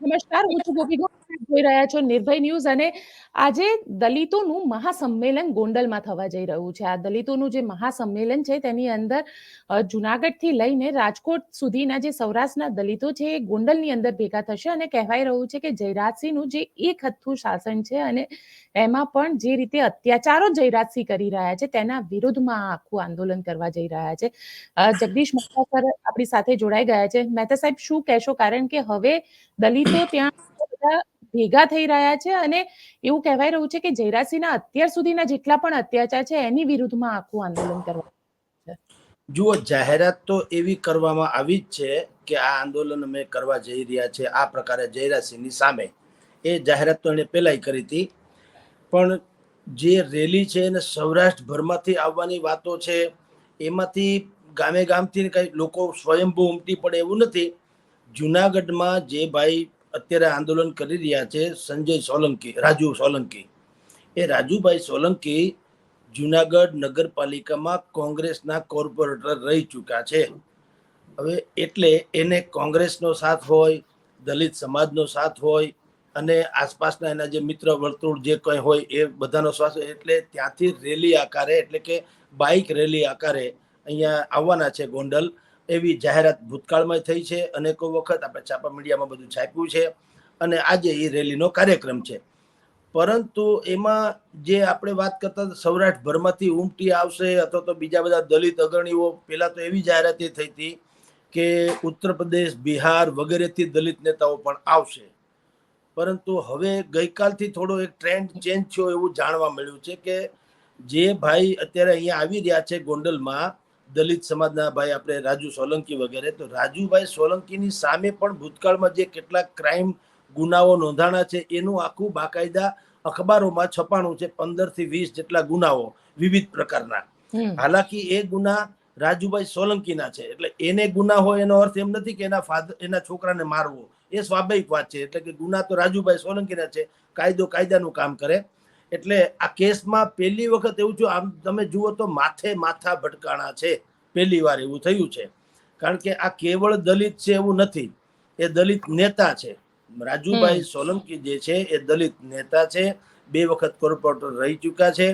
નમસ્કાર, હું છું ગોપી ગોપ. જોઈ રહ્યા છો નિર્ભય ન્યૂઝ અને આજે દલિતોનું મહાસંમેલન ગોંડલમાં થવા જઈ રહ્યું છે. આ દલિતોનું જે મહાસંમેલન છે તેની અંદર જુનાગઢથી લઈને રાજકોટ સુધીના જે સૌરાષ્ટ્રના દલિતો છે એ ગોંડલની અંદર ભેગા થશે અને કહેવાય રહ્યું છે કે જયરાજસિંહનું જે એક હથ્થું શાસન છે અને એમાં પણ જે રીતે અત્યાચારો જયરાજસિંહ કરી રહ્યા છે તેના વિરુદ્ધમાં આખું આંદોલન કરવા જઈ રહ્યા છે. જગદીશ મહેતા સર આપણી સાથે જોડાઈ ગયા છે. મહેતા સાહેબ, શું કહેશો? કારણ કે હવે દલિતો ત્યાં બધા ભેગા થઈ રહ્યા છે અને એવું કહેવાય રહ્યું છે કે જયરાજસિંહના અત્યાર સુધીના જેટલા પણ અત્યાચાર છે એની વિરુદ્ધમાં આખું આંદોલન કરવા છે. જુઓ, જાહેરાત તો એવી કરવામાં આવી જ છે કે આ આંદોલન અમે કરવા જઈ રહ્યા છે આ પ્રકારે જયરાજસિંહની સામે. એ જાહેરાત તો એને પહેલાય કરી હતી, પણ જે રેલી છે એને સૌરાષ્ટ્રભરમાંથી આવવાની વાતો છે. એમાંથી ગામે ગામથી કઈ લોકો સ્વયંભૂ ઉમટી પડે એવું નથી. જુનાગઢમાં જે ભાઈ અત્યારે આંદોલન કરી રહ્યા છે, સંજય સોલંકી, રાજુ સોલંકી, એ રાજુભાઈ સોલંકી જુનાગઢ નગરપાલિકામાં કોંગ્રેસના કોર્પોરેટર રહી ચૂક્યા છે. હવે એટલે એને કોંગ્રેસનો સાથ હોય, દલિત સમાજનો સાથ હોય અને આસપાસના એના જે મિત્ર વર્તુળ જે કંઈ હોય એ બધાનો શ્વાસ, એટલે ત્યાંથી રેલી આકારે, એટલે કે બાઇક રેલી આકારે અહીંયા આવવાના છે ગોંડલ. એવી જાહેરાત ભૂતકાળમાં થઈ છે, અનેકો વખત આપણે છાપા મીડિયામાં બધું છાપ્યું છે અને આજે એ રેલીનો કાર્યક્રમ છે. પરંતુ એમાં જે આપણે વાત કરતા સૌરાષ્ટ્રભરમાંથી ઉમટી આવશે અથવા તો બીજા બધા દલિત અગ્રણીઓ, પહેલા તો એવી જાહેરાત થઈ હતી કે ઉત્તર પ્રદેશ, બિહાર વગેરેથી દલિત નેતાઓ પણ આવશે. પરંતુ હવે ગઈકાલથી થોડો એક ટ્રેન્ડ ચેન્જ થયો એવું જાણવા મળ્યું છે કે જે ભાઈ અત્યારે અહીંયા આવી રહ્યા છે ગોંડલમાં, દલિત સમાજના ભાઈ આપણે રાજુ સોલંકી વગેરે, તો રાજુભાઈ સોલંકીની સામે પણ ભૂતકાળમાં જે કેટલાક ક્રાઇમ ગુનાઓ નોંધાણા છે એનું આખું બાકાયદા અખબારોમાં છપાણું છે. 15 થી 20 જેટલા ગુનાઓ વિવિધ પ્રકારના. હાલાકી એ ગુના રાજુભાઈ સોલંકીના છે, એટલે એને ગુના હોય એનો અર્થ એમ નથી કે એના છોકરાને મારવો. એ સ્વાભાવિક વાત છે. એટલે કે ગુના તો રાજુભાઈ સોલંકીના છે, કાયદો કાયદાનું કામ કરે. એટલે આ કેસમાં પહેલી વખત એવું થયું, આમ તમે જુઓ તો માથા ભટકાણા છે. પહેલી વાર એવું થયું છે. કારણ કે આ કેવળ દલિત છે એવું નથી, એ દલિત નેતા છે. રાજુભાઈ સોલંકી જે છે એ દલિત નેતા છે, 2 વખત કોર્પોરેટર રહી ચૂક્યા છે.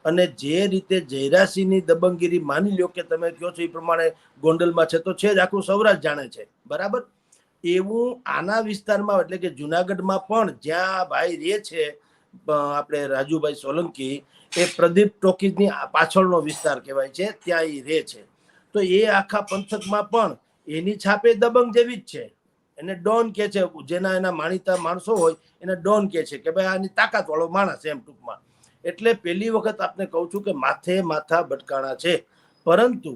અને જે રીતે જયરાજસિંહની દબંગગીરી, માની લ્યો કે તમે કહો છો એ પ્રમાણે ગોંડલમાં છે તો છે જ, આખું સૌરાષ્ટ્ર જાણે છે, બરાબર. એવું આના વિસ્તારમાં, એટલે કે જુનાગઢમાં પણ જ્યાં ભાઈ રહે છે આપણે રાજુભાઈ સોલંકી, એ પ્રદીપ ટોકીઝની પાછળનો વિસ્તાર કહેવાય છે, ત્યાં એ રહે છે. તો એ આખા પંથકમાં પણ એની છાપે દબંગ જેવી જ છે. એને ડોન કે છે, જેના એના માનીતા માણસો હોય એને ડોન કે છે કે ભાઈ આની તાકાત વાળો માણસ એમ ટૂંકમાં. એટલે પહેલી વખત આપને કહું છું કે માથા ભટકાણા છે. પરંતુ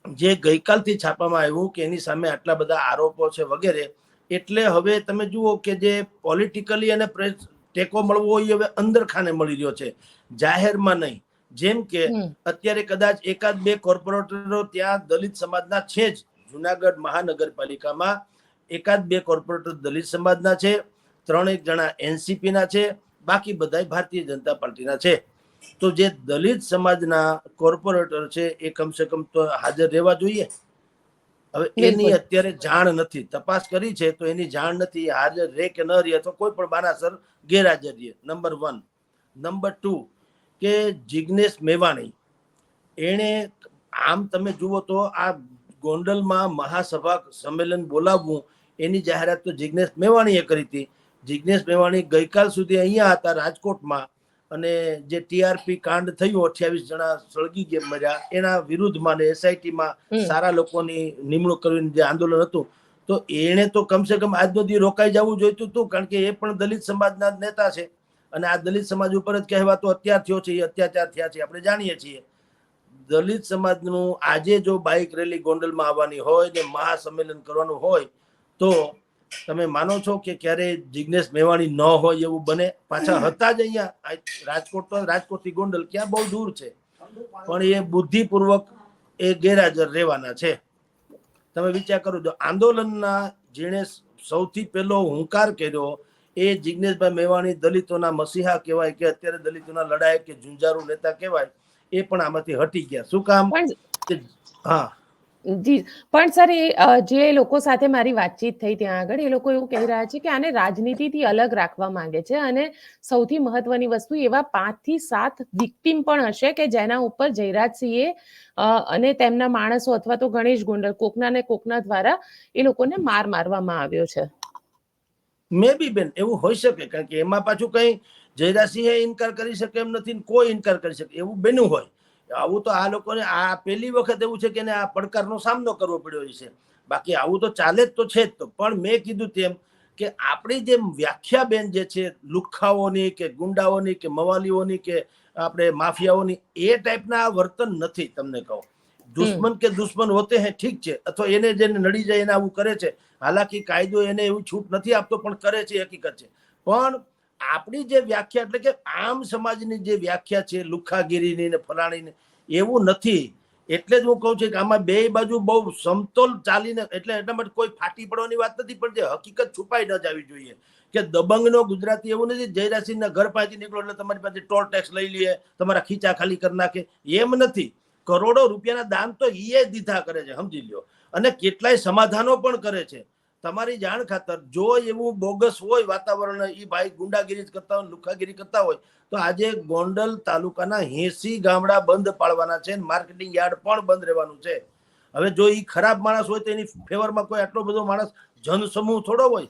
જે ગઈકાલથી છાપવામાં આવ્યું કે એની સામે આટલા બધા આરોપો છે વગેરે, એટલે હવે તમે જુઓ કે જે પોલિટિકલી અને ટેકો મળવો હોય હવે અંદર ખાને મળી રહ્યો છે, જાહેરમાં નહીં. જેમ કે અત્યારે કદાચ 1-2 કોર્પોરેટરો ત્યાં દલિત સમાજના છે જ. જુનાગઢ મહાનગરપાલિકામાં 1-2 કોર્પોરેટર દલિત સમાજના છે, 3-1 જણા એનસીપી ના છે, બાકી બધા ભારતીય જનતા પાર્ટીના છે. તો જે દલિત સમાજના કોર્પોરેટર છે એ કમસે કમ તો હાજર રહેવા જોઈએ. હવે એની અત્યારે જાણ નથી, તપાસ કરી છે તો એની જાણ નથી, હાજર રહે કે ન રહે અથવા કોઈ પણ બાનાસર ગેરહાજર રહે. નંબર 1. નંબર 2 કે જિગ્નેશ મેવાણી, એણે આમ તમે જુઓ તો આ ગોંડલમાં મહાસભા સંમેલન બોલાવવું એની જાહેરાત તો જિગ્નેશ મેવાણીએ કરી હતી. જિગ્નેશ મેવાણી ગઈકાલ સુધી અહીંયા હતા રાજકોટમાં, અને જે ટીઆરપી કાંડ થયું, 28 જણા સળગી ગયા મર્યા, એના વિરુદ્ધમાં ને એસઆઈટીમાં સારા લોકોની નિમણૂક કરીને જે આંદોલન હતું, તો એને તો કમસે કમ આજનો દી રોકાઈ જવું જોઈતું હતું. કારણ કે એ પણ દલિત સમાજના નેતા છે અને આ દલિત સમાજ ઉપર જ કહેવાતો અત્યાર થયો છે, એ અત્યાચાર થયા છે આપણે જાણીએ છીએ. દલિત સમાજનું આજે જો બાઇક રેલી ગોંડલમાં આવવાની હોય ને મહાસંમેલન કરવાનું હોય તો તમે માનો છો કે ક્યારે જિગ્નેશ મેવાણી ન હોય એવું બને? પાછા હતા જ અહીંયા રાજકોટ, તો રાજકોટથી ગોંડલ ક્યાં બહુ દૂર છે, પણ એ બુદ્ધિપૂર્વક એ ગેરહાજર રહેવાના છે. તમે વિચાર કરો, જો આંદોલનના જેણે સૌથી પહેલો હુંકાર કર્યો એ જિગ્નેશભાઈ મેવાણી, દલિતોના મસીહા કહેવાય, કે અત્યારે દલિતોના લડાયક કે ઝુંઝારૂ નેતા કહેવાય, એ પણ આમાંથી હટી ગયા. શું કામ? હા, જી, પણ સર જે લોકો સાથે મારી વાતચીત થઈ ત્યાં આગળ એ લોકો એવું કહી રહ્યા છે કે આને રાજનીતિથી અલગ રાખવા માંગે છે અને સૌથી મહત્વની વસ્તુ એવા 5 થી 7 વિક્ટિમ પણ હશે કે જેના ઉપર જયરાજસિંહે અને તેમના માણસો અથવા તો ગણેશ ગોંડલ કોકના ને કોકના દ્વારા એ લોકોને મારવામાં આવ્યો છે. મે બી બેન એવું હોઈ શકે, કારણ કે એમાં પાછું કઈ જયરાજસિંહે ઇનકાર કરી શકે એમ નથી, કોઈ ઇનકાર કરી શકે એવું બન્યું હોય. આવું તો આ લોકોને આ પહેલી વખત એવું છે કે આ પડકારનો સામનો કરવો પડ્યો છે. બાકી આવું તો ચાલે જ તો છે જ. તો પણ મેં કીધું તેમ કે આપણી જે વ્યાખ્યા બેન જે છે લુખ્ખાઓની કે ગુંડાઓની કે મવાલીઓની કે આપણે માફિયાઓની, એ ટાઈપના વર્તન નથી. તમને કહું, દુશ્મન કે દુશ્મન હોતે હે, ઠીક છે, અથવા એને જેને નડી જાય એને આવું કરે છે. હાલાકી કાયદો એને એવું છૂટ નથી આપતો, પણ કરે છે, હકીકત છે. પણ આપણી જે વ્યાખ્યા એટલે કે આમ સમાજની જે વ્યાખ્યા છે લુખ્ખાગીરીની ને ફલાણીની, એવું નથી. એટલે જ હું કહું છું કે આમાં બે બાજુ બહુ સમતોલ ચાલીને, એટલે એટલા માટે કોઈ ફાટી પડવાની વાત નથી, પણ જે હકીકત છુપાઈ ન જવી જોઈએ કે દબંગનો ગુજરાતી એવું નથી જયરાજસિંહના ઘર પાસેથી નીકળો એટલે તમારી પાસે ટોલ ટેક્સ લઈ લે, તમારા ખીચા ખાલી કરી નાખે, એમ નથી. કરોડો રૂપિયાના દાન તો એ દીધા કરે છે, સમજી લ્યો. અને કેટલાય સમાધાનો પણ કરે છે. તમારી જાણ ખાતર, જો એવું બોગસ હોય વાતાવરણ, એ ભાઈ ગુંડાગીરી કરતા હોય, લુખાગીરી કરતા હોય, તો આજે ગોંડલ તાલુકાના 80 ગામડા બંધ પાડવાના છે, માર્કેટિંગ યાર્ડ પણ બંધ રહેવાનું છે. હવે જો એ ખરાબ માણસ હોય તો એની ફેવરમાં કોઈ આટલો બધો માણસ જનસમૂહ થોડો હોય.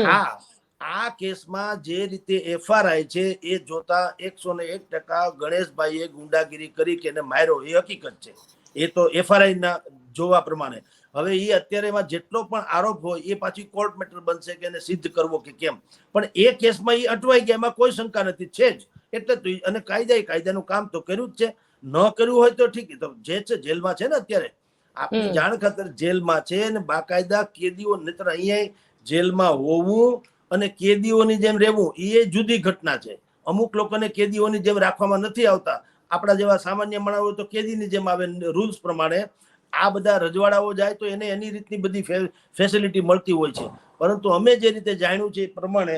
હા, આ કેસમાં જે રીતે FRI છે એ જોતા 101% ગણેશભાઈએ ગુંડાગીરી કરી કે એને માર્યો એ હકીકત છે. એ તો FRI ના જોવા પ્રમાણે. હવે એ અત્યારે એમાં જેટલો પણ આરોપ હોય એ પાછી કોર્ટ મેટર બનશે કે એને સિદ્ધ કરવો કે કેમ. પણ એ કેસમાં એ અટવાઈ ગયા, એમાં કોઈ શંકા નથી, છે જ. એટલે તો અને કાયદાનું કામ તો કર્યું જ છે. ન કર્યું હોય તો ઠીક, તો જે છે જેલમાં છે ને અત્યારે, આપની જાણ ખાતર જેલમાં છે ને બાકાયદા કેદીઓ. નહીતર અહીંયા જેલમાં હોવું અને કેદીઓની જેમ રહેવું એ જુદી ઘટના છે. અમુક લોકોને કેદીઓની જેમ રાખવામાં નથી આવતા. આપણા જેવા સામાન્ય માણસો તો કેદીની જેમ આવે રૂલ્સ પ્રમાણે. આ બધા રજવાડાઓ જાય તો એને એની રીતની બધી ફેસિલિટી મળતી હોય છે. પરંતુ અમે જે રીતે જાણ્યું છે એ પ્રમાણે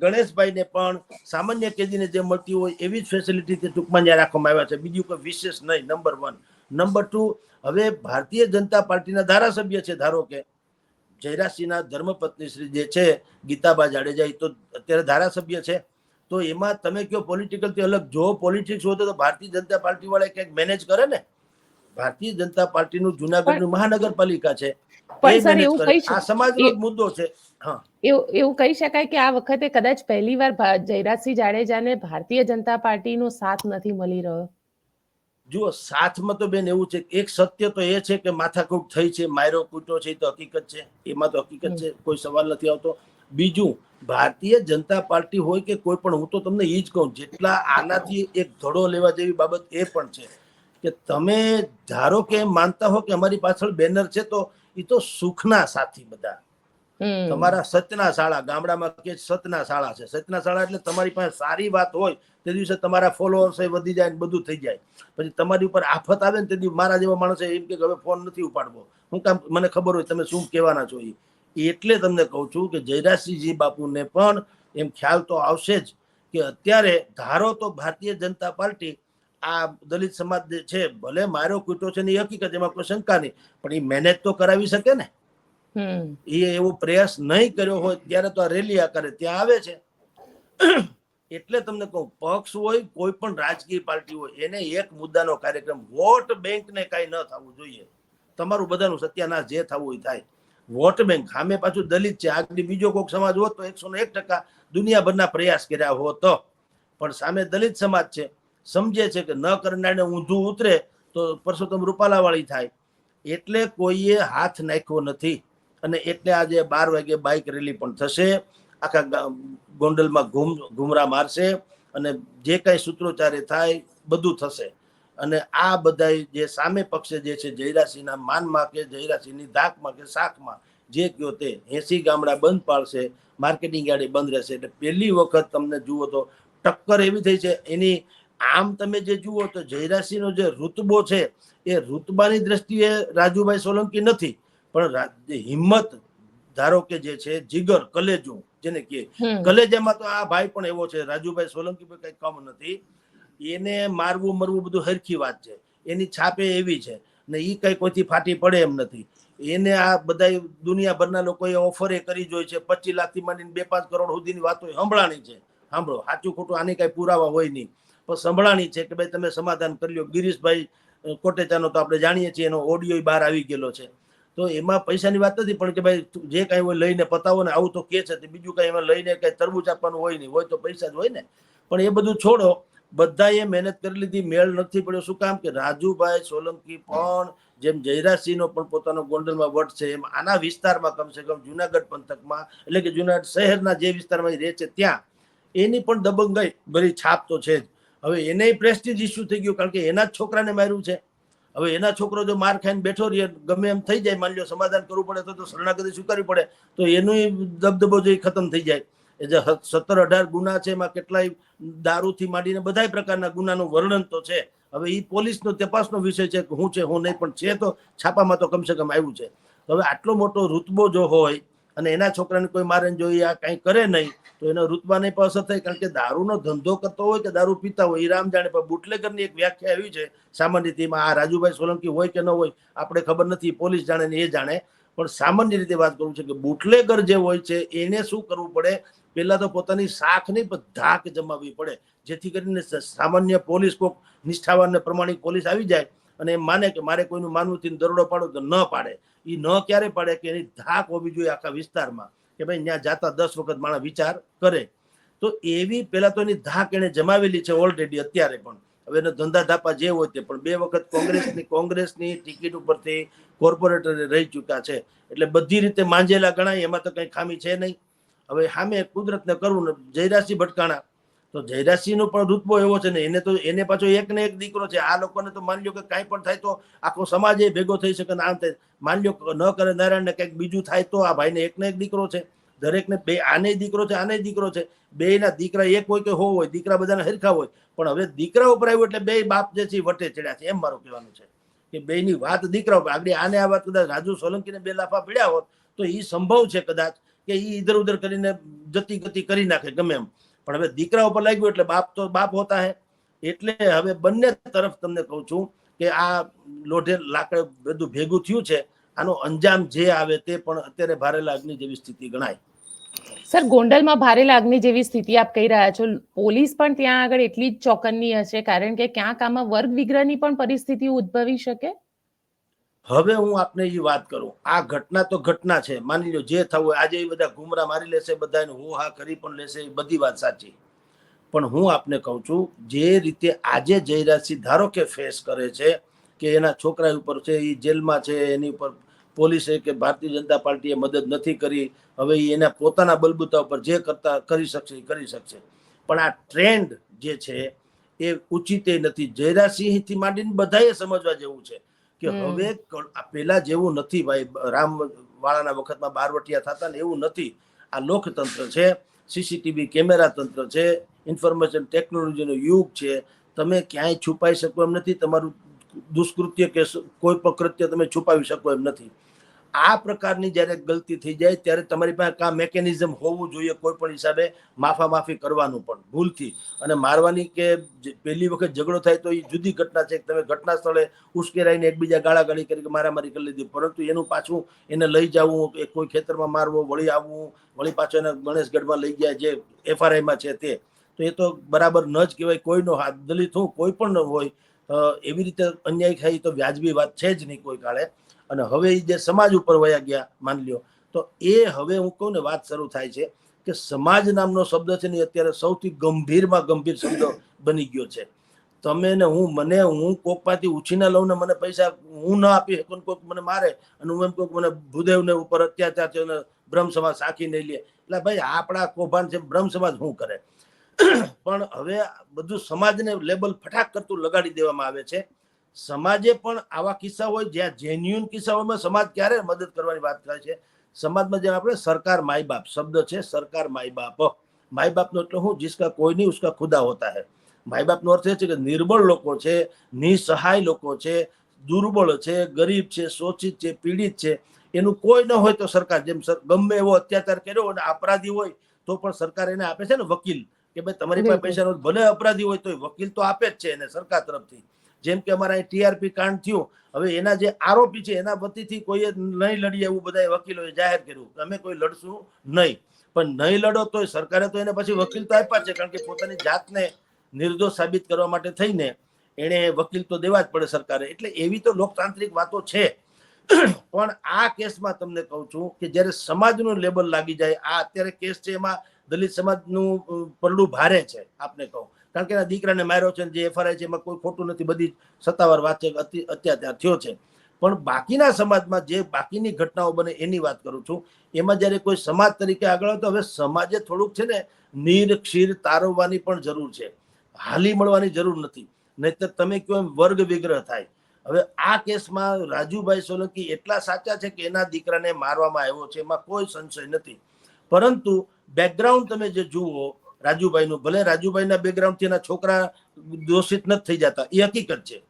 ગણેશભાઈને પણ સામાન્ય કેદીને જે મળતી હોય એવી જ ફેસિલિટી ટૂંકમાં ત્યાં રાખવામાં આવ્યા છે. બીજું કોઈ વિશેષ નહીં. નંબર 1. નંબર 2, હવે ભારતીય જનતા પાર્ટીના ધારાસભ્ય છે, ધારો કે જયરાજસિંહના ધર્મપત્ની શ્રી જે છે ગીતાબા જાડેજા, તો અત્યારે ધારાસભ્ય છે. તો એમાં તમે કયો પોલિટિકલ થી અલગ, જો પોલિટિક્સ હોય તો ભારતીય જનતા પાર્ટી વાળા ક્યાંક મેનેજ કરે ને. ભારતીય જનતા પાર્ટીનું જુનાગઢનું મહાનગરપાલિકા છે, એ સર મેનેજ એવું કરે. કહી આ સમાજનો જ મુદ્દો છે. હા, એવું કહી શકાય કે આ વખતે કદાચ પહેલીવાર જયરાજસિંહ જાડેજાને ભારતીય જનતા પાર્ટીનો સાથ નથી મળી રહ્યો. જુઓ, સાથમાં તો બેન એવું છે, એક સત્ય તો એ છે કે માથાકૂટ થઈ છે, માયરો કૂટો છે, તો હકીકત છે. એમાં તો હકીકત છે, કોઈ સવાલ નથી આવતો. બીજું, ભારતીય જનતા પાર્ટી હોય કે કોઈ પણ, હું તો તમને એ જ કહું, જેટલા આનાથી એક ધડો લેવા જેવી બાબત એ પણ છે કે તમે ધારો કે માનતા હો કે અમારી પાછળ બેનર છે, તો એ તો સુખના સાથી બધા તમારા સતના શાળા, ગામડામાં કે સતના શાળા છે. સતના શાળા એટલે તમારી પાસે સારી વાત હોય તે દિવસે તમારા ફોલોઅર્સ વધી જાય ને બધું થઈ જાય. પછી તમારી ઉપર આફત આવે ને તે દિવસે મારા જેવા માણસ એમ કે હવે ફોન નથી ઉપાડવો, હું કામ, મને ખબર હોય તમે શું કહેવાના છો. એટલે તમને કહું છું કે જયરાજસિંહજી બાપુને પણ એમ ખ્યાલ તો આવશે જ કે અત્યારે ધારો તો ભારતીય જનતા પાર્ટી આ દલિત સમાજ છે, ભલે મારો કૂટો છે ને એ હકીકત, એમાં કોઈ શંકા નહીં, પણ એ મેનેજ તો કરાવી શકે ને. એ એવો પ્રયાસ નહીં કર્યો હોય ત્યારે તો આ રેલી આકારે ત્યાં આવે છે. એટલે તમને કહું, પક્ષ હોય, કોઈ પણ રાજકીય પાર્ટી હોય, એને એક મુદ્દાનો કાર્યક્રમ, વોટ બેંક ને કઈ ન થવું જોઈએ. તમારું બધાનું સત્યાનાશ જે થવું હોય થાય. વોટ બેંક સામે પાછું દલિત છે, આગળ બીજો કોઈક સમાજ હોત તો 101% દુનિયાભરના પ્રયાસ કર્યા હોત. પણ સામે દલિત સમાજ છે, સમજે છે કે ન કરનારને ઊંધું ઉતરે તો પરસોત્તમ રૂપાલા વાળી થાય. એટલે કોઈએ હાથ નાખ્યો નથી. અને એટલે આજે 12 વાગે બાઇક રેલી પણ થશે. આખા ગોંડલમાં ઘુમરા મારશે અને જે કઈ સૂત્રોચ્ચારે થાય બધું થશે. અને આ બધા જે સામે પક્ષે જે છે, જયરાજસિંહના માનમાં કે જયરાજસિંહની ધાકમાં કે શાખમાં જે કયો તે 80 ગામડા બંધ પાડશે, માર્કેટિંગ યાર્ડ બંધ રહેશે. એટલે પહેલી વખત તમને જુઓ તો ટક્કર એવી થઈ છે એની. આમ તમે જે જુઓ તો જયરાજસિંહનો જે રૂતબો છે એ રૂતબાની દ્રષ્ટિએ રાજુભાઈ સોલંકી નથી, પણ હિંમત, ધારો કે જે છે જીગર, કલેજું જેને કહે, કલેજામાં તો આ ભાઈ પણ એવો છે. રાજુભાઈ સોલંકી કઈ કમ નથી. એને મારવું મરવું બધું હરખી વાત છે, એની છાપે એવી છે. ને એ કઈ કોઈથી ફાટી પડે એમ નથી. એને આ બધા દુનિયાભરના લોકોએ ઓફરે કરી જોઈ છે, 25 લાખથી માંડીને 2-5 કરોડ સુધીની વાતો સંભળાણી છે. સાંભળો, સાચું ખોટું આની કઈ પુરાવા હોય નહીં, પણ સંભળાણી છે કે ભાઈ તમે સમાધાન કરી લો. ગિરીશભાઈ કોટેચાનો તો આપણે જાણીએ છીએ, એનો ઓડિયો બહાર આવી ગયેલો છે. તો એમાં પૈસાની વાત નથી, પણ કે ભાઈ જે કઈ હોય લઈને પતાવો ને, આવું તો કે છે. બીજું કઈ એમાં લઈને કઈ તરબૂચ આપવાનું હોય નહીં, હોય તો પૈસા જ હોય ને. પણ એ બધું છોડો, બધાએ મહેનત કરી લીધી, મેળ નથી પડ્યો. શું કામ કે રાજુભાઈ સોલંકી પણ જેમ જયરાજસિંહનો પણ પોતાનો ગોંડલમાં વટ છે, એમ આના વિસ્તારમાં કમસે કમ જુનાગઢ પંથકમાં, એટલે કે જુનાગઢ શહેરના જે વિસ્તારમાં રહે છે ત્યાં એની પણ દબંગાઈ ભરી છાપ તો છે જ. હવે એને પ્રેસ્ટીજ ઇસ્યુ થઈ ગયું, કારણ કે એના જ છોકરાને માર્યું છે. હવે એના છોકરો જો માર ખાઈને બેઠો રહે, ગમે એમ થઈ જાય, માની લો સમાધાન કરવું પડે તો શરણાગતિ સ્વીકારવી પડે, તો એનું દબદબો જો ખતમ થઈ જાય. એ જે 17-18 ગુના છે, એમાં કેટલાય દારૂથી માંડીને બધા પ્રકારના ગુનાનું વર્ણન તો છે. હવે એ પોલીસનો તપાસનો વિષય છે કે હું છે હું નહીં, પણ છે તો છાપામાં તો કમસે કમ આવ્યું છે. હવે આટલો મોટો રૂતબો જો હોય અને એના છોકરાને કોઈ મારે જોઈએ આ કંઈ કરે નહીં, તો એનો રૂતબાને પણ અસર થાય. કારણ કે દારૂનો ધંધો કરતો હોય કે દારૂ પીતા હોય એ રામ જાણે. પણ બુટલેગરની એક વ્યાખ્યા એવી છે સામાન્ય રીતે, એમાં આ રાજુભાઈ સોલંકી હોય કે ન હોય આપણે ખબર નથી, પોલીસ જાણે ને એ જાણે. પણ સામાન્ય રીતે વાત કરું છું કે બુટલેગર જે હોય છે એને શું કરવું પડે, પહેલા તો પોતાની શાખ નહીં પણ ધાક જમાવવી પડે, જેથી કરીને સામાન્ય પોલીસ કોક નિષ્ઠાવાન ને પ્રમાણિક પોલીસ આવી જાય અને એમ માને કે મારે કોઈનું માનવું થી દરોડો પાડો, તો ન પાડે. એ ન ક્યારે પાડે કે એની ધાક હોવી જોઈએ આખા વિસ્તારમાં, કે ભાઈ ત્યાં જાતા 10 વખત માણસ વિચાર કરે. તો એવી પેલા તો એની ધાક એને જમાવેલી છે ઓલરેડી અત્યારે પણ. હવે એનો ધંધા ધાપા જે હોય તે, પણ 2 વખત કોંગ્રેસની ટિકિટ ઉપરથી કોર્પોરેટર રહી ચૂક્યા છે, એટલે બધી રીતે માંજેલા ગણાય, એમાં તો કઈ ખામી છે નહીં. હવે સામે કુદરતને કરવું ને, જયરાજસિંહ ભટકાણા, તો જયરાજસિંહ નો પણ રૂતબો એવો છે ને, એને પાછો એક ને એક દીકરો છે. આ લોકોને તો માની લો કે કાંઈ પણ થાય તો આખો સમાજ એ ભેગો થઈ શકે ને આમ થાય. માની લો ન કરે નારાયણ ને કંઈક બીજું થાય તો આ ભાઈને એક ને એક દીકરો છે, દરેકને બે, આને દીકરો છે આને દીકરો છે, બે ના દીકરા એક હોય કે હોય, દીકરા બધાને હરખા હોય. પણ હવે દીકરા ઉપર આવ્યું એટલે બે બાપ જે છે વટે ચડ્યા છે, એમ મારું કહેવાનું છે કે બે ની વાત દીકરા ઉપર. આગળ આને આ વાત કદાચ રાજુ સોલંકીને 2 લાફા પીડ્યા હોત તો એ સંભવ છે કદાચ કે એ ઇધર ઉધર કરીને જતી ગતિ કરી નાખે ગમે એમ. પણ હવે દીકરા ઉપર લાગ્યું એટલે બાપ તો બાપ હોતા હે. એટલે હવે બંને તરફ તમને કહું છું કે આ લોઢે લાકડે બધું ભેગું થયું છે. આનો અંજામ જે આવે તે પણ અત્યારે ભારેલા અગ્નિ જેવી સ્થિતિ ગણાય. સર, ગોંડલમાં ભારેલા અગ્નિ જેવી સ્થિતિ આપ કહી રહ્યા છો, પોલીસ પણ ત્યાં આગળ એટલી જ ચોકન્ની હશે, કારણ કે ક્યાંક આમાં વર્ગ વિગ્રહની પણ પરિસ્થિતિ ઉદ્ભવી શકે. હવે હું આપને એ વાત કરું, આ ઘટના તો ઘટના છે, માની લો જે થવું હોય. આજે એ બધા ઘુમરા મારી લેશે, બધાને હું હા કરી પણ લેશે, એ બધી વાત સાચી. પણ હું આપને કહું છું, જે રીતે આજે જયરાજસિંહ ધારો કે ફેસ કરે છે કે એના છોકરા ઉપર છે, એ જેલમાં છે, એની ઉપર પોલીસે કે ભારતીય જનતા પાર્ટીએ મદદ નથી કરી. હવે એના પોતાના બલબૂતા ઉપર જે કરતા કરી શકશે કરી શકશે. પણ આ ટ્રેન્ડ જે છે એ ઉચિત નથી. જયરાજસિંહ થી માંડીને બધાએ સમજવા જેવું છે કે હવે પેલા જેવું નથી ભાઈ. રામ વાળાના વખતમાં બારવટિયા થતા ને એવું નથી. આ લોકતંત્ર છે, સીસીટીવી કેમેરા તંત્ર છે, ઇન્ફોર્મેશન ટેકનોલોજીનો યુગ છે. તમે ક્યાંય છુપાઈ શકો એમ નથી. તમારું દુષ્કૃત્ય કે કોઈ પણ કૃત્ય તમે છુપાવી શકો એમ નથી. આ પ્રકારની જ્યારે ગલતી થઈ જાય ત્યારે તમારી પાસે કા મેકેનિઝમ હોવું જોઈએ કોઈ પણ હિસાબે માફી કરવાનું, પણ ભૂલથી અને મારવાની કે પહેલી વખત ઝઘડો થાય તો એ જુદી ઘટના છે. તમે ઘટના સ્થળે ઉશ્કેરાઈને એકબીજા ગાળાગાળી કરી મારામારી કરી લીધી, પરંતુ એનું પાછું એને લઈ જવું, કોઈ ખેતરમાં મારવો, વળી આવવું, વળી પાછો એને ગણેશગઢમાં લઈ ગયા જે FRIમાં છે તે, તો એ તો બરાબર ન જ કહેવાય. કોઈનો હાથ દલિત હું કોઈ પણ ન હોય એવી રીતે અન્યાય થાય તો વ્યાજબી વાત છે જ નહીં કોઈ કાળે. અને હવે એ જે સમાજ ઉપર વયા ગયા માની લ્યો, તો એ હવે હું કહું ને વાત શરૂ થાય છે કે સમાજ નામનો શબ્દ છે ને અત્યારે સૌથી ગંભીરમાં ગંભીર શબ્દ બની ગયો છે. તમે ને હું કોક પાથી ઉછીના લઉં ને મને પૈસા હું ના આપી શકું, કોઈક મને મારે અને હું એમ કોઈક મને ભૂદેવને ઉપર અત્યાચાર છે અને બ્રહ્મ સમાજ સાખી નહીં લે. એટલે ભાઈ આપણા કૌભાંડ છે, બ્રહ્મ સમાજ શું કરે? પણ હવે બધું સમાજને લેબલ ફટાક કરતું લગાડી દેવામાં આવે છે. સમાજે પણ આવા કિસ્સા હોય જ્યાં જેન્યુઅન કિસ્સાઓમાં સમાજ ક્યારે મદદ કરવાની વાત થાય છે. સમાજમાં જેમ આપણે સરકાર માય બાપ શબ્દ છે, સરકાર માય બાપ. માય બાપનો એટલે હું, જિસકા કોઈ નહીં ઉસકા ખુદા હોતા હૈ. માય બાપનો અર્થ એ છે કે નિર્બળ લોકો છે, નિસહાય લોકો છે, દુર્બળ છે, ગરીબ છે, શોષિત છે, પીડિત છે, એનું કોઈ ન હોય તો સરકાર જેમ ગમે એવો અત્યાચાર કર્યો અને અપરાધી હોય તો પણ સરકાર એને આપે છે ને વકીલ, કે ભાઈ તમારી પાસે પૈસા ભલે અપરાધી હોય તો વકીલ તો આપે જ છે એને સરકાર તરફથી. જેમ કે અમારા ટીઆરપી કાંડ થયું, હવે એના જે આરોપી છે એના વતીથી કોઈએ નહીં લડીએ એવું બધા વકીલોએ જાહેર કર્યું કે અમે કોઈ લડશું નહીં. પણ નહીં લડો તોય સરકારે તો એને પછી વકીલ તો આપ્યા છે, કારણ કે પોતાની જાતને નિર્દોષ સાબિત કરવા માટે થઈને એને વકીલ તો દેવા જ પડે સરકારે. એટલે એવી તો લોકતાંત્રિક વાતો છે. પણ આ કેસમાં તમને કહું છું કે જ્યારે સમાજનું લેબલ લાગી જાય, આ અત્યારે કેસ છે એમાં દલિત સમાજનું પલ્લું ભારે છે આપને કહું, કારણ કે એના દીકરાને માર્યો છે, જે એફઆરઆઈ છે એમાં કોઈ ખોટું નથી, બધી સત્તાવાર વાત છે, અત્યાચાર થયો છે. પણ બાકીના સમાજમાં જે બાકીની ઘટનાઓ બને એની વાત કરું છું. એમાં જ્યારે કોઈ સમાજ તરીકે આગળ આવે તો હવે સમાજે થોડુંક છે ને નીર ક્ષીર તારવવાની પણ જરૂર છે, હાલી મળવાની જરૂર નથી, નહીતર તમે કહો એમ વર્ગ વિગ્રહ થાય. હવે આ કેસમાં રાજુભાઈ સોલંકી એટલા સાચા છે કે એના દીકરાને મારવામાં આવ્યો છે, એમાં કોઈ સંશય નથી. પરંતુ બેકગ્રાઉન્ડ તમે જે જુઓ રાજુભાઈનું, ભલે રાજુભાઈના બેકગ્રાઉન્ડથી એના છોકરા દોષિત નથી થઈ જતા, એ હકીકત છે,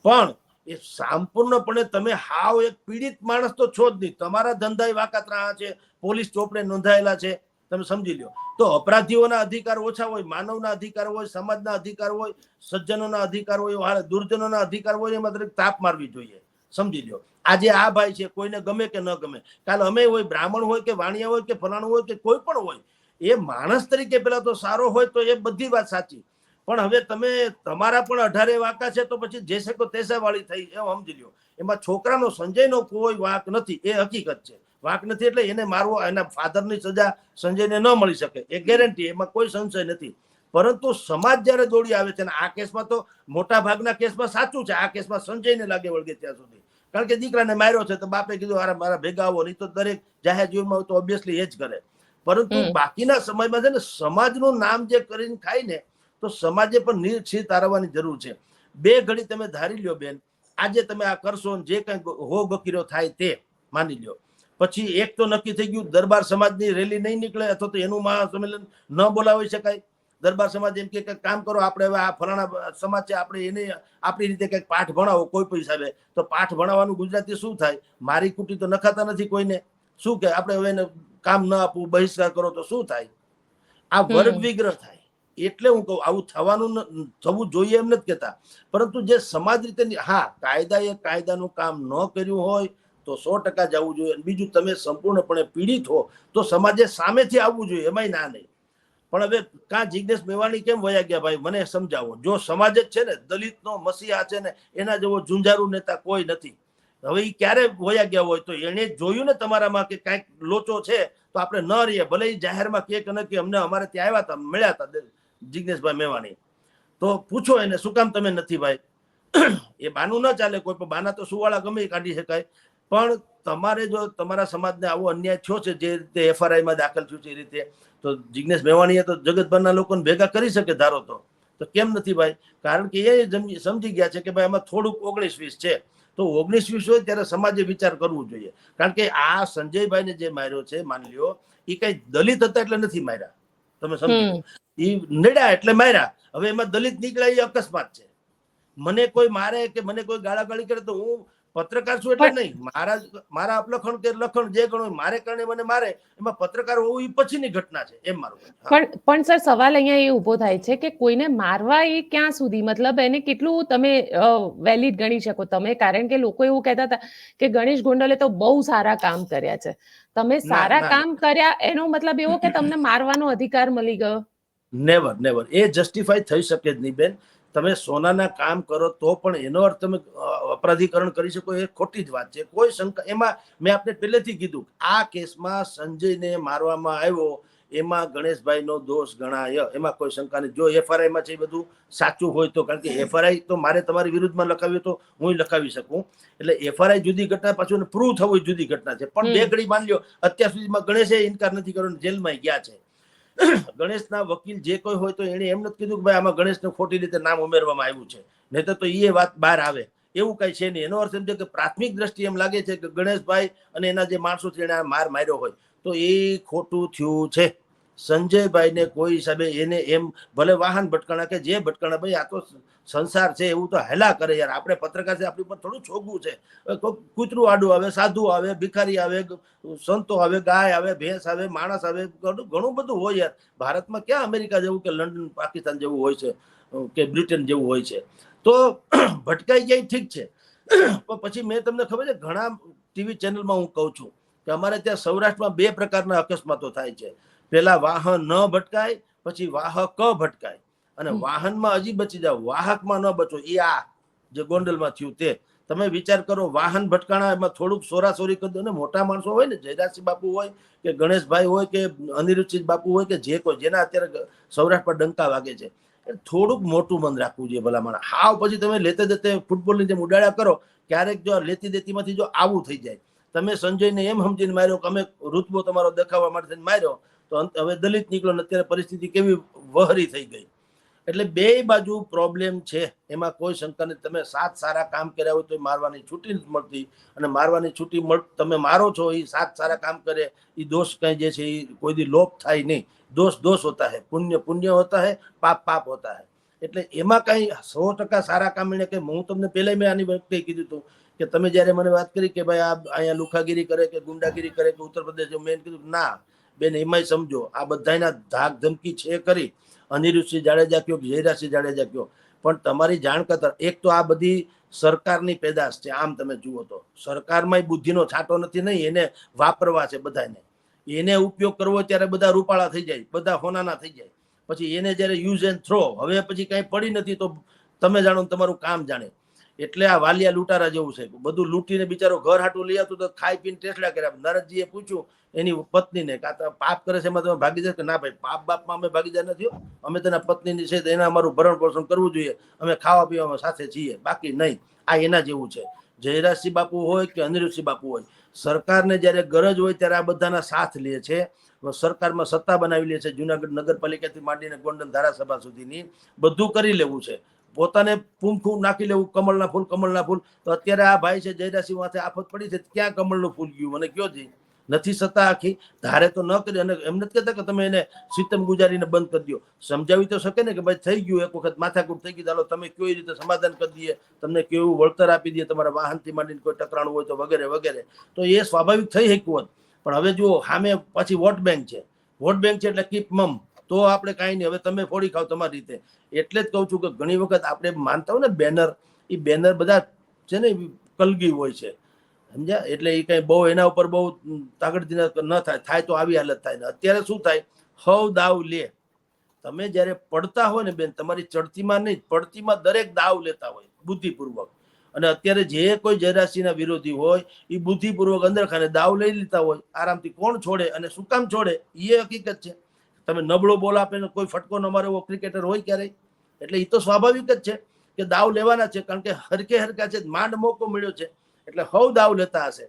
પણ એ સંપૂર્ણપણે તમે હાવ એક પીડિત માણસ તો છો જ નહીં. તમારા ધંધા વાકાતરા છે, પોલીસ ચોપડે નોંધાયેલા છે, તમે સમજી લો. તો અપરાધીઓના અધિકાર ઓછા હોય, માનવના અધિકાર હોય, સમાજના અધિકાર હોય, સજ્જનોના અધિકાર હોય, દુર્જનોના અધિકાર હોય, એમાં દરેક તાપ મારવી જોઈએ. સમજી લો, આજે આ ભાઈ છે, કોઈને ગમે કે ન ગમે, કાલ અમે હોય, બ્રાહ્મણ હોય કે વાણિયા હોય કે ફલાણું હોય કે કોઈ પણ હોય, એ માણસ તરીકે પેલા તો સારો હોય તો એ બધી વાત સાચી. પણ હવે તમે તમારા પણ 18 વાંકા છે તો પછી જે શકો તેસા વાળી થઈ, એમ સમજી લો. એમાં છોકરાનો સંજયનો કોઈ વાંક નથી, એ હકીકત છે. વાંક નથી એટલે એને મારવો, એના ફાધરની સજા સંજયને ન મળી શકે, એ ગેરંટી, એમાં કોઈ સંશય નથી. પરંતુ સમાજ જ્યારે દોડી આવે છે, આ કેસમાં તો મોટા ભાગના કેસમાં સાચું છે, આ કેસમાં સંજયને લાગે વળગે ત્યાં સુધી, કારણ કે દીકરાને માર્યો છે તો બાપે કીધું અરે મારા ભેગા આવો, નહીં તો દરેક જાહેર જીવનમાં તો ઓબ્વિયસલી એ જ કરે. પરંતુ બાકીના સમયમાં છે ને સમાજનું નામ જે કરીને ખાય ને, તો સમાજે પણ નિર્ક્ષીર તારવવાની જરૂર છે. બે ઘડી તમે ધારી લ્યો બેન, આજે તમે આ કરશો, જે કઈ હો ગકીરો થાય તે માની લ્યો, પછી એક તો નક્કી થઈ ગયું, દરબાર સમાજની રેલી નહીં નીકળે અથવા તો એનું મહાસંમેલન ન બોલાવી શકાય. દરબાર સમાજ એમ કે કામ કરો, આપણે હવે આ ફલાણા સમાજ છે, આપણે એને આપણી રીતે કંઈક પાઠ ભણાવો કોઈ પણ હિસાબે. તો પાઠ ભણાવવાનું ગુજરાતી શું થાય? મારી કુટી તો નખાતા નથી કોઈને, શું કે આપણે હવે એને કામ ન આપવું, બહિષ્કાર કરો તો શું થાય? આ વર્ગ વિગ્રહ થાય. એટલે હું કહું આવું થવું જોઈએ એમ નથી કહેતા, પરંતુ જે સમાજ રીતે, હા કાયદાએ કાયદાનું કામ ન કર્યું હોય તો 100% જવું જોઈએ. બીજું, તમે સંપૂર્ણપણે પીડિત હો તો સમાજે સામેથી આવવું જોઈએ, એમાંય ના નહીં. પણ હવે કાં જિજ્ઞેશ મેવાણી કેમ વયા ગયા ભાઈ, મને સમજાવો. જો સમાજ જ છે ને, દલિતનો મસીહા છે ને, એના જેવો ઝુંઝારૂ નેતા કોઈ નથી. હવે એ ક્યારે વયા ગયા હોય તો એને જોયું ને તમારામાં કે કાંઈક લોચો છે તો આપણે ન રહીએ, ભલે એ જાહેરમાં કે ન કે અમને અમારે ત્યાં આવ્યા હતા, મળ્યા હતા જિજ્ઞેશભાઈ મેવાણી, તો પૂછો એને શું કામ તમે નથી ભાઈ. એ બાનું ન ચાલે, કોઈ પણ બાના તો સુવાળા ગમે કાઢી શકાય. પણ તમારે જો તમારા સમાજને આવો અન્યાય થયો છે, જે રીતે એફઆરઆઈમાં દાખલ થયું છે એ રીતે, તો જિજ્ઞેશ મેવાણીએ તો જગતભરના લોકોને ભેગા કરી શકે ધારો તો કેમ નથી ભાઈ? કારણ કે એ સમજી ગયા છે કે ભાઈ આમાં થોડુંક 19-20 છે. તો 19-20 હોય ત્યારે સમાજે વિચાર કરવું જોઈએ. કારણ કે આ સંજયભાઈને જે માર્યો છે, માની લ્યો એ કઈ દલિત હતા એટલે નથી માર્યા, તમે સમજો, એ નડ્યા એટલે માર્યા. હવે એમાં દલિત નીકળ્યા એ અકસ્માત છે. મને કોઈ મારે કે મને કોઈ ગાળાગાળી કરે તો હું પત્રકાર છું એટલે નહીં, મારા અપલખણ કે લખણ જે ગણો મારે કારણે મને મારે, એમાં પત્રકાર હોવું એ પછીની ઘટના છે, એમ મારું. પણ સર સવાલ અહીંયા એ ઉભો થાય છે કે કોઈને મારવા એ ક્યાં સુધી, મતલબ એને કેટલું તમે વેલિડ ગણી શકો તમે? કારણ કે લોકો એવું કહેતા હતા કે ગણેશ ગોંડલે તો બહુ સારા કામ કર્યા છે. તમે સારા કામ કર્યા એનો મતલબ એવો કે તમને મારવાનો અધિકાર મળી ગયો? નેવર. એ જસ્ટિફાઈ થઈ શકે જ નહીં બેન. તમે સોનાના કામ કરો તો પણ એનો અર્થ તમે અપરાધીકરણ કરી શકો, એ ખોટી જ વાત છે. કોઈ શંકા એમાં, મેં આપણે પહેલેથી કીધું, આ કેસમાં સંજયને મારવામાં આવ્યો એમાં ગણેશભાઈનો દોષ ગણાય, એમાં કોઈ શંકા નહીં. જો એફઆરઆઈમાં છે એ બધું સાચું હોય તો, કારણ કે એફઆરઆઈ તો મારે તમારી વિરુદ્ધમાં લખાવ્યું તો હું લખાવી શકું. એટલે એફઆરઆઈ જુદી ઘટના, પાછું પ્રૂવ થવું જુદી ઘટના છે. પણ બે ઘડી માની લ્યો અત્યાર સુધીમાં ગણેશે ઇનકાર નથી કર્યો, જેલમાં ગયા છે. ગણેશના વકીલ જે કોઈ હોય તો એને એમ નથી કીધું કે ભાઈ આમાં ગણેશને ખોટી રીતે નામ ઉમેરવામાં આવ્યું છે, નહીં તો એ વાત બહાર આવે. એવું કઈ છે નહીં. એનો અર્થ એમ છે કે પ્રાથમિક દ્રષ્ટિએ એમ લાગે છે કે ગણેશભાઈ અને એના જે માણસો છે એને માર માર્યો હોય તો એ ખોટું થયું છે. સંજયભાઈને કોઈ હિસાબે એને એમ ભલે વાહન ભટકાણા કે જે ભટકાણા, ભાઈ આ તો સંસાર છે એવું તો હેલા કરે યાર. આપણે પત્રકાર છે, આપણી પર થોડું છોગવું છે. કૂતરું આડું આવે, સાધુ આવે, ભિખારી આવે, સંતો આવે, ગાય આવે, ભેંસ આવે, માણસ આવે, ઘણું બધું હોય યાર. ભારતમાં ક્યાં અમેરિકા જેવું કે લંડન પાકિસ્તાન જેવું હોય છે કે બ્રિટન જેવું હોય છે? તો ભટકાઈ જાય ઠીક છે, પણ પછી મેં તમને ખબર છે ઘણા ટીવી ચેનલમાં હું કહું છું કે અમારે ત્યાં સૌરાષ્ટ્રમાં 2 પ્રકારના અકસ્માતો થાય છે. પેલા વાહન ન ભટકાય, પછી વાહક ભટકાય. અને વાહનમાં હજી બચી જાવ, વાહકમાં ન બચો. એ આ જે ગોંડલમાં થયું તે તમે વિચાર કરો. વાહન ભટકાણા એમાં થોડુંક સોરાસોરી કરી દો ને. મોટા માણસો હોય ને, જયરાજસિંહ બાપુ હોય કે ગણેશભાઈ હોય કે અનિરુદ્ધસિંહ બાપુ હોય કે જે કોઈ જેના અત્યારે સૌરાષ્ટ્ર પર ડંકા વાગે છે, થોડુંક મોટું મન રાખવું જોઈએ ભલામણ. હાવ પછી તમે લેતે દેતે ફૂટબોલની જેમ ઉડાડ્યા કરો. ક્યારેક જો લેતી દેતીમાંથી જો આવું થઈ જાય, તમે સંજયને એમ સમજીને માર્યો કે અમે રુતબો તમારો દેખાવા માટે માર્યો, તો હવે દલિત નીકળો ને અત્યારે પરિસ્થિતિ કેવી વહરી થઈ ગઈ. એટલે 2 બાજુ પ્રોબ્લેમ છે, એમાં કોઈ શંકા નથી. તમે 7 સારા કામ કર્યા હોય તો મારવાની છૂટી નથી મળતી, અને મારવાની છૂટી તમે મારો છો, એ 7 સારા કામ કરે, એ દોષ કઈ જે છે એ કોઈ દી લોપ થાય નહીં. दोष दोष होता है, पुण्य पुण्य होता है, पाप पाप होता है. એટલે એમાં કઈ 100% સારા કામ મળે કે હું તમને પહેલા મેં આની વખતે કીધું હતું કે તમે જ્યારે મને વાત કરી કે ભાઈ આ અહીંયા લુખાગીરી કરે કે ગુંડાગીરી કરે કે ઉત્તર પ્રદેશ, મેં કીધું ના બેન, એમાંય સમજો આ બધાના ધાક ધમકી છે કરી. અનિરુદ્ધસિંહ જાડેજા કયો, જયરાજસિંહ જાડેજા કયો, પણ તમારી જાણ કરતા એક તો આ બધી સરકારની પેદાશ છે. આમ તમે જુઓ તો સરકારમાં બુદ્ધિનો છાંટો નથી, નહીં એને વાપરવા છે બધાને. એને ઉપયોગ કરવો ત્યારે બધા રૂપાળા થઈ જાય, બધા હોનાના થઈ જાય. પછી એને જ્યારે યુઝ એન્ડ થ્રો, હવે પછી કઈ પડી નથી તો તમે જાણો, તમારું કામ જાણે. એટલે આ વાલિયા લૂંટારા જેવું છે. બધું લૂંટીને બિચારો ઘર હાટું લઈ આવતું તો ખાઈ પીને ટેસલા કર્યા. નરદજીએ પૂછ્યું એની પત્નીને, કાં પાપ કરે છે એમાં તમે ભાગીદાર? કે ના ભાઈ, પાપ બાપમાં અમે ભાગીદાર નથી. અમે તેના પત્નીની છે, એને અમારું ભરણ પોષણ કરવું જોઈએ, અમે ખાવા પીવામાં સાથે છીએ, બાકી નહીં. આ એના જેવું છે. જયરાજસિંહ બાપુ હોય કે અનિરુદ્ધસિંહ બાપુ હોય, સરકારને જ્યારે ગરજ હોય ત્યારે આ બધાના સાથ લે છે. સરકારમાં સત્તા બનાવી લે છે. જુનાગઢ નગરપાલિકાથી માંડીને ગોંડલ ધારાસભા સુધીની બધું કરી લેવું છે, પોતાને ફૂમફૂમ નાખી લેવું. કમળના ફૂલ, કમળના ફૂલ. તો અત્યારે આ ભાઈ છે જયરાજસિંહ માથે આફત પડી છે, ક્યાં કમળનું ફૂલ ગયું મને કયો જી? નથી સત્તા આખી, ધારે તો ન કરી. અને એમ નથી કહેતા કે તમે એને સિતમ ગુજારીને બંધ કરી દો. સમજાવી તો શકે ને કે ભાઈ થઈ ગયું, એક વખત માથાકૂટ થઈ ગઈ, ચાલો તમે કઈ રીતે સમાધાન કરી દઈએ, તમને કેવું વળતર આપી દઈએ, તમારા વાહનથી માંડીને કોઈ ટકરાણું હોય તો વગેરે વગેરે. તો એ સ્વાભાવિક થઈ શક્યું હોત. પણ હવે જુઓ સામે પાછી વોટ બેંક છે. વોટ બેંક છે એટલે કીપ મમ, તો આપણે કાંઈ નહીં, હવે તમે ફોડી ખાવ તમારી રીતે. એટલે જ કહું છું કે ઘણી વખત આપણે માનતા હોય ને બેનર, એ બેનર બધા છે ને કલગી હોય છે, સમજ્યા? એટલે એ કઈ બહુ એના ઉપર બહુ તાગડથી ન થાય તો આવી હાલત થાય. ને અત્યારે શું થાય, હવ દાવ લે. તમે જયારે પડતા હોય ને બેન, તમારી ચડતીમાં નહીં, પડતીમાં દરેક દાવ લેતા હોય બુદ્ધિપૂર્વક. અને અત્યારે જે કોઈ જયરાજસિંહના વિરોધી હોય એ બુદ્ધિપૂર્વક અંદર ખાને દાવ લઈ લેતા હોય આરામથી. કોણ છોડે અને શું કામ છોડે એ હકીકત છે. તમે નબળો બોલ આપે ને કોઈ ફટકો ન મારે એવો ક્રિકેટર હોય ક્યારેય? એટલે એ તો સ્વાભાવિક જ છે કે દાવ લેવાના છે, કારણ કે હરકે હરકા છે, માંડ મોકો મળ્યો છે એટલે હવ દાવ લેતા હશે.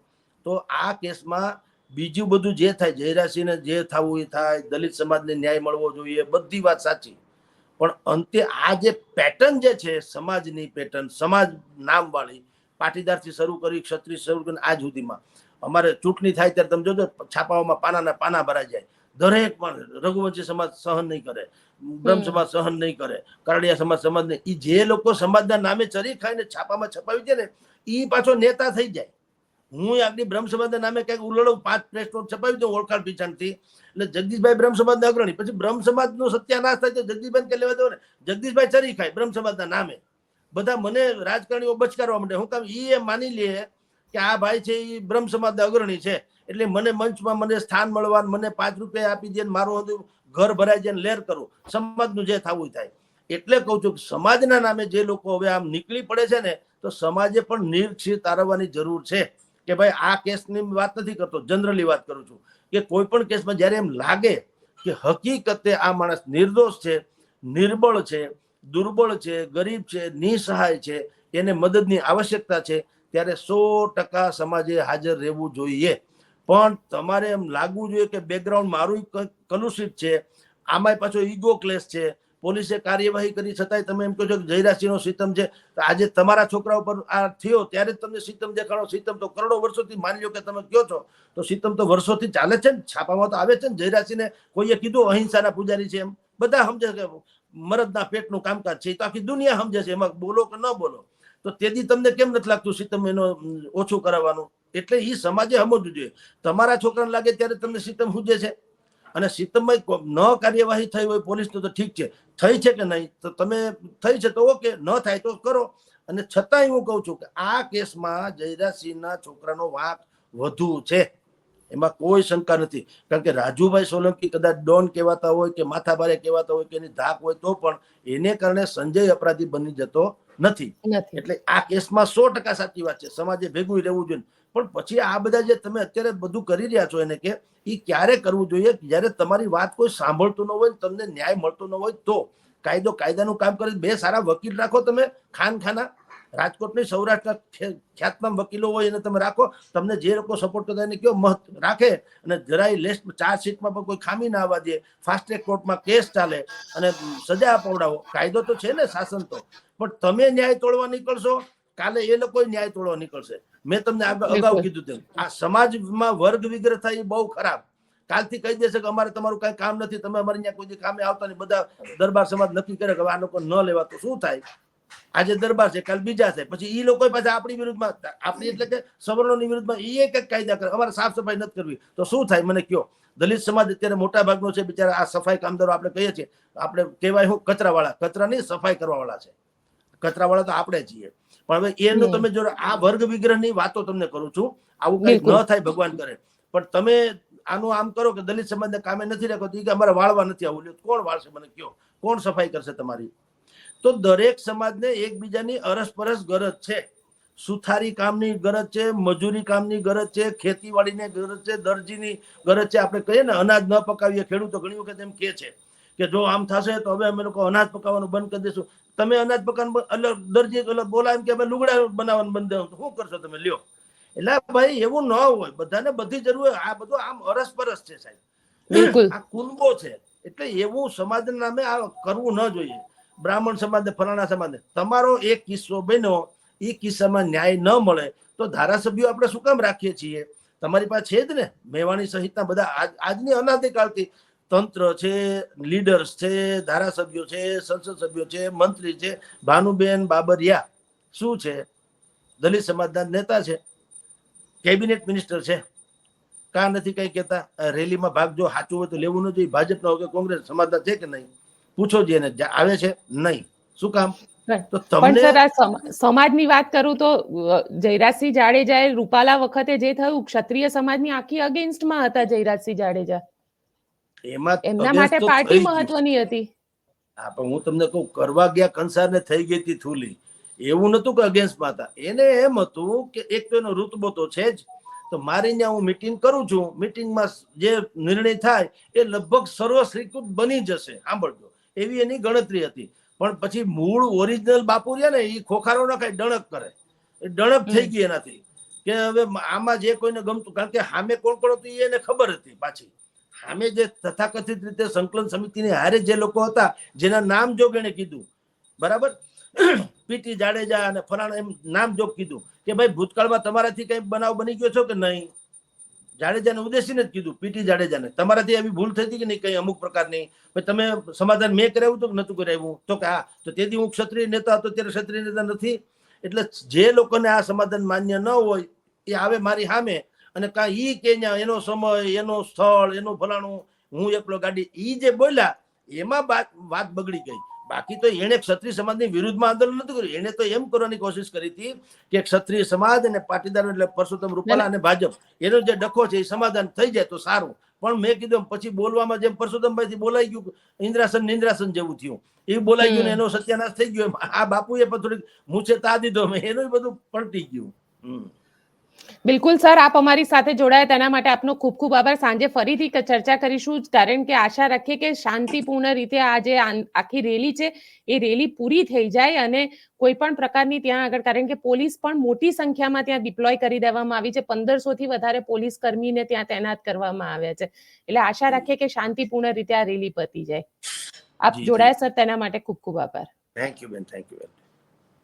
તો આ કેસમાં બીજું બધું જે થાય, જયરાજસિંહને જે થવું એ થાય, દલિત સમાજને ન્યાય મળવો જોઈએ, બધી વાત સાચી. પણ અંતે આ જે પેટર્ન જે છે, સમાજની પેટર્ન, સમાજ નામવાળી, પાટીદારથી શરૂ કરી, ક્ષત્રિય શરૂ કરીને આજ સુધીમાં અમારે ચૂંટણી થાય ત્યારે તમે જોજો છાપાઓમાં પાનાના પાના ભરાઈ જાય. દરેક પણ રઘુવંશી સમાજ સહન નહીં કરે, બ્રહ્મ સમાજ સહન નહીં કરે, કારડિયા સમાજ નહીં. એ જે લોકો સમાજના નામે ચરી ખાઈને છાપામાં છપાવી છે ને, એ પાછો નેતા થઈ જાય. હું આગળ બ્રહ્મ સમાજના નામે કઈક ઉલડું, 5 પ્રેસ નોટ છપાવી દઉં ઓળખાણ પીછાણથી, એટલે જગદીશભાઈ બ્રહ્મ સમાજના અગ્રણી, પછી બ્રહ્મ સમાજનો સત્યાનાશ થાય તો જગદીશભાઈ કે લેવા દો ને, જગદીશભાઈ ચરી ખાય બ્રહ્મ સમાજના નામે. બધા મને રાજકારણીઓ બચકારવા માંડે. હું કામ? એ માની લે કે આ ભાઈ છે એ બ્રહ્મ સમાજના અગ્રણી છે, એટલે મને મંચમાં મને સ્થાન મળવા, મને 5 રૂપિયા આપી દે, મારું ઘર ભરાઈ જાય, લેર કરું, સમાજનું જે થવું થાય. એટલે કહું છું કે સમાજના નામે જે લોકો હવે આમ નીકળી પડે છે ને, તો સમાજે પણ નિર્ક્ષિત તારવવાની જરૂર છે. કે ભાઈ આ કેસની વાત નથી કરતો, જનરલી વાત કરું છું કે કોઈ પણ કેસમાં જ્યારે એમ લાગે કે હકીકતે આ માણસ નિર્દોષ છે, નિર્બળ છે, દુર્બળ છે, ગરીબ છે, નિસહાય છે, એને મદદની આવશ્યકતા છે, ત્યારે 100% સમાજે હાજર રહેવું જોઈએ. પણ તમારે એમ લાગવું જોઈએ કે બેકગ્રાઉન્ડ મારું કલુષિત છે, આમાંય પાછો ઈગો ક્લેશ છે, પોલીસે કાર્યવાહી કરી છતાંય તમે એમ કહો છો કે જયરાસિંહનો સિતમ છે. તો આજે તમારા છોકરા ઉપર આ થયો ત્યારે જ તમને સિતમ દેખાડો. સિતમ તો કરોડો વર્ષોથી, માની લો કે તમે કહો છો તો સિતમ તો વર્ષોથી ચાલે છે ને, છાપામાં તો આવે છે ને. જયરાસિંહને કોઈએ કીધું અહિંસાના પૂજારી છે એમ? બધા સમજે કે મરદના પેટનું કામકાજ છે, તો આખી દુનિયા સમજે છે, એમાં બોલો કે ન બોલો. તો તેથી તમને કેમ નથી લાગતું સિતમ એનો ઓછું કરાવવાનું? એટલે એ સમાજે સમજવું જોઈએ. તમારા છોકરાને લાગે ત્યારે તમને સિતમ સૂજે છે, અને સિતમમાં ન કાર્યવાહી થઈ હોય પોલીસનું તો ઠીક છે, થઈ છે કે નહીં તો તમે થઈ છે તો ઓકે, ન થાય તો કરો. અને છતાંય હું કહું છું કે આ કેસમાં જયરાસિંહના છોકરાનો વાંક વધુ છે, એમાં કોઈ શંકા નથી. કારણ કે રાજુભાઈ સોલંકી કદાચ ડોન કહેવાતા હોય કે માથાભારે કહેવાતા હોય કે એની ધાક હોય તો પણ એને કારણે સંજય અપરાધી બની જતો નથી. એટલે આ કેસમાં 100% સાચી વાત છે, સમાજે ભેગું રહેવું જોઈએ. પણ પછી આ બધા જે તમે અત્યારે બધું કરી રહ્યા છો એને કે એ ક્યારે કરવું જોઈએ? જ્યારે તમારી વાત કોઈ સાંભળતું ન હોય, તમને ન્યાય મળતો ન હોય તો. કાયદાનું કામ કરે. બે સારા વકીલ રાખો તમે, ખાના રાજકોટની સૌરાષ્ટ્રના ખ્યાતનામ વકીલો હોય એને તમે રાખો. તમને જે લોકો સપોર્ટ કરતા એને કયો મહત્વ રાખે, અને જરાય લેસ્ટ ચાર્જશીટમાં પણ કોઈ ખામી ના આવવા દે, ફાસ્ટ ટ્રેક કોર્ટમાં કેસ ચાલે અને સજા અપાવડાવો. કાયદો તો છે ને, શાસન તો. પણ તમે ન્યાય તોડવા નીકળશો, કાલે એ લોકો ન્યાય તોડવા નીકળશે. મેં તમને અગાઉ કીધું તેમ આ સમાજમાં વર્ગ વિગ્રહ થાય એ બહુ ખરાબ. કાલથી કહી દેશે કે અમારે તમારું કઈ કામ નથી, તમે અમારી ત્યાં કોઈ કામે આવતા નહીં. બધા દરબાર સમાજ નક્કી કરે કે આ લોકો ન લેવા તો શું થાય? આજે દરબાર છે, કાલ બીજા છે, પછી એ લોકો પાછા આપણી વિરુદ્ધમાં, આપણી એટલે કે સવર્ણોની વિરુદ્ધમાં એ એક કાયદા કરે. અમારે સાફ સફાઈ નથી કરવી તો શું થાય? મને કયો. દલિત સમાજ અત્યારે મોટા ભાગનો છે બિચારા. આ સફાઈ કામદારો આપણે કહીએ છીએ, આપણે કહેવાય હું કચરાવાળા, કચરા નહીં સફાઈ કરવા વાળા છે. કચરાવાળા તો આપણે છીએ. પણ હવે એનું તમે જો આ વર્ગ વિગ્રહની વાતો તમને કરું છું, આવું કઈ ન થાય ભગવાન કરે. પણ તમે આનું આમ કરો કે દલિત સમાજને કામે નથી રાખો તો અમારે વાળવા નથી આવું. કોણ વાળશે મને કયો? કોણ સફાઈ કરશે તમારી? તો દરેક સમાજને એકબીજાની અરસપરસ ગરજ છે. સુથારી કામની ગરજ છે, મજૂરી કામની ગરજ છે, ખેતીવાડીની ગરજ છે, દરજીની ગરજ છે. આપણે કહીએ ને અનાજ ન પકાવીએ, ખેડૂતો ઘણી વખત એમ કહે છે કે જો આમ થશે તો હવે અમે લોકો અનાજ પકાવવાનું બંધ કરી દઈશું. તમે અનાજ પકાવવાનું અલગ, દરજી અલગ બોલા એમ કે અમે લુગડા બનાવવાનું બંધ દેવું, શું કરશો તમે? લ્યો. એટલે ભાઈ એવું ન હોય, બધાને બધી જરૂર. આ બધું આમ અરસપરસ છે સાહેબ, આ કુંભો છે. એટલે એવું સમાજના નામે આ કરવું ન જોઈએ. બ્રાહ્મણ સમાજને, ફલાણા સમાજને. તમારો એક કિસ્સો બન્યો, એ કિસ્સામાં ન્યાય ન મળે તો ધારાસભ્યો આપણે શું કામ રાખીએ છીએ? તમારી પાસે છે જ ને. મેવાણી સહિતના બધા આજની અનાદિકાળથી તંત્ર છે, લીડર્સ છે, ધારાસભ્યો છે, સંસદ સભ્યો છે, મંત્રી છે. ભાનુબેન બાબરિયા શું છે? દલિત સમાજના નેતા છે, કેબિનેટ મિનિસ્ટર છે. કા નથી કઈ કેતા? રેલીમાં ભાગ જો સાચું હોય તો લેવું ન જોઈએ. ભાજપના હોય કે કોંગ્રેસ સમાજના છે કે નહીં? પૂછો જે એને આવે છે નહીં. શું કામ? તો તમને સર આ સમાજની વાત કરું તો જયરાજસિંહ જાડેજાએ રૂપાલા વખતે જે થયું, ક્ષત્રિય સમાજની આખી અગેન્સ્ટમાં હતા જયરાજસિંહ જાડેજા. એમાં એમના માટે પાર્ટી મહત્વની હતી. હા, પણ હું તમને કહું, કરવા ગયા કંસારને થઈ ગઈ હતી થૂલી. એવું નતું કે અગેન્સ્ટમાં હતા. એને એમ હતું કે એક તો એનો રૂતબો તો છે જ, તો મારી ત્યાં હું મિટિંગ કરું છું, મિટિંગમાં જે નિર્ણય થાય એ લગભગ સર્વસ્વીકૃત બની જશે. સાંભળજો, એવી એની ગણતરી હતી. પણ પછી મૂળ ઓરિજિનલ બાપુ રહ્યા ને, એ ખોખારો ના ખાય, ડણક કરે. એ ડણક થઈ ગઈ એનાથી કે હવે આમાં જે કોઈને ગમતું, કારણ કે સામે કોણ કોણ હતું એને ખબર હતી. પાછી સામે જે તથાકથિત રીતે સંકલન સમિતિની હારે જે લોકો હતા, જેના નામ જોગ એને કીધું, બરાબર, પીટી જાડેજા અને ફલાણા એમ નામ જોગ કીધું કે ભાઈ ભૂતકાળમાં તમારાથી કઈ બનાવ બની ગયો છો કે નહીં? જાડેજાને ઉદ્દેશીને જ કીધું, પીટી જાડેજાને, તમારાથી એવી ભૂલ થઈ હતી કે નહીં કઈ અમુક પ્રકારની? તમે સમાધાન મેં કરાવ્યું હતું કે નતું કરાવ્યું? તો કે હા. તો તેથી હું ક્ષત્રિય નેતા હતો, ત્યારે ક્ષત્રિય નેતા નથી. એટલે જે લોકોને આ સમાધાન માન્ય ન હોય એ આવે મારી સામે અને કા ઈ કે એનો સમય, એનો સ્થળ, એનું ફલાણું, હું એકલો ગાડી, ઈ જે બોલ્યા એમાં વાત બગડી ગઈ. બાકી તો એને ક્ષત્રિય સમાજની વિરુદ્ધમાં આંદોલન નથી કર્યું. એને તો એમ કરવાની કોશિશ કરી હતી કે ક્ષત્રિય સમાજ અને પાટીદારો એટલે પરસોત્તમ રૂપાલા અને ભાજપ, એનો જે ડખો છે એ સમાધાન થઈ જાય તો સારું. પણ મેં કીધું પછી બોલવામાં જેમ પરસોત્તમભાઈ થી બોલાઈ ગયું, ઇન્દ્રાસન નિંદ્રાસન જેવું થયું. એ બોલાઈ ગયું ને એનો સત્યાનાશ થઈ ગયો. આ બાપુએ પણ થોડીક મૂછે તા દીધો, એનું બધું પલટી ગયું. બિલકુલ સર, આપ અમારી સાથે જોડાયા તેના માટે આપનો ખૂબ ખૂબ આભાર. સાંજે ફરીથી ચર્ચા કરીશું, કારણ કે આશા રાખીએ કે શાંતિપૂર્ણ રીતે આ જે આખી રેલી છે એ રેલી પૂરી થઈ જાય અને કોઈ પણ પ્રકારની ત્યાં આગળ, કારણ કે પોલીસ પણ મોટી સંખ્યામાં ત્યાં ડિપ્લોય કરી દેવામાં આવી છે. 1500 થી વધારે પોલીસ કર્મીને ત્યાં તૈનાત કરવામાં આવ્યા છે. એટલે આશા રાખીએ કે શાંતિપૂર્ણ રીતે આ રેલી પતી જાય. આપ જી, જોડાયા સર તેના માટે ખૂબ ખૂબ આભાર. થેન્ક યુ બેન, થેન્ક યુ બેન.